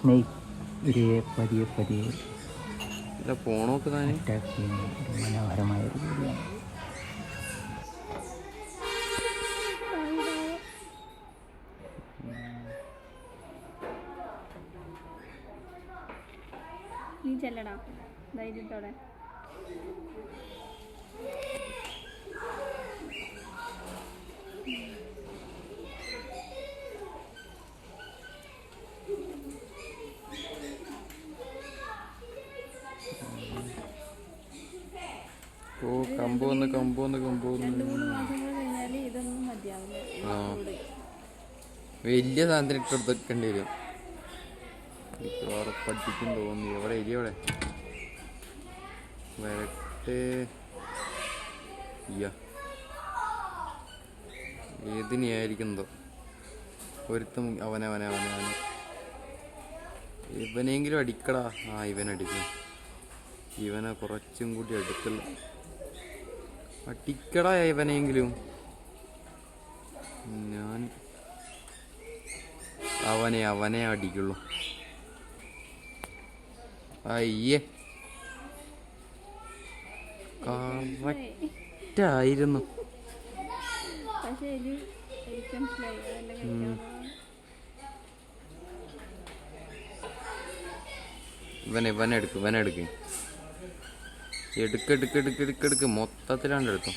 Snake ഒരു പതിയെ പതിയെ പോണോക്ക് താനെ അറ്റാക്ക് ചെയ്യുന്ന ഒരു മനോഹരമായ ഒരു വീഡിയോയാണ്. നീ ചെല്ലടാ ധൈര്യത്തോടെ. ഓ കമ്പ് വന്ന് 2-3 മാസം കൂടെ കഴിഞ്ഞാൽ ഇതൊന്നും മതിയാവില്ല. വലിയ സാധനത്തിന് ഇട്ടെടുത്തേക്കേണ്ടി വരും. പഠിപ്പിക്കും തോന്നി. എവിടെ എരിയോടെ വരട്ടെ. ഏതിനെയായിരിക്കുന്നതോ ഒരുത്തും അവനവനെ ഇവനെങ്കിലും അടിക്കടാ. ഇവനടിക്കും. ഇവനെ കുറച്ചും കൂടി അടുത്തുള്ള അടിക്കടാ ഇവനെങ്കിലും. ഞാൻ അവനെ അടിക്കുള്ളൂ. അയ്യേ കറക്റ്റായിരുന്നു. ഇവനെടുക്ക് എടുക്ക് മൊത്തത്തിലാണ്ട് എടുക്കും.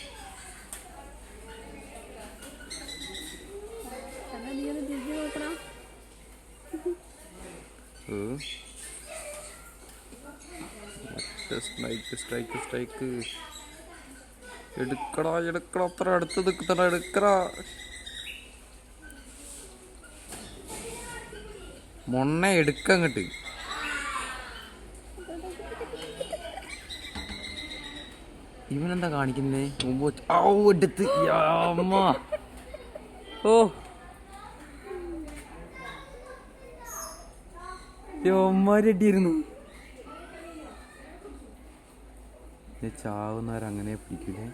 സ്ട്രൈക്ക് എടുക്കടാ അത്ര അടുത്ത് നിൽക്കണ എടുക്കടാ. മൊണ്ണ എടുക്കങ്ങട്ട്. ഇവനെന്താ കാണിക്കുന്നേ? മുമ്പ് എടുത്ത് യോമാരടിയിരുന്നു. ചാവുന്നവരങ്ങനെ പിടിക്കൂലേ?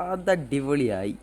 അതടിപൊളിയായി.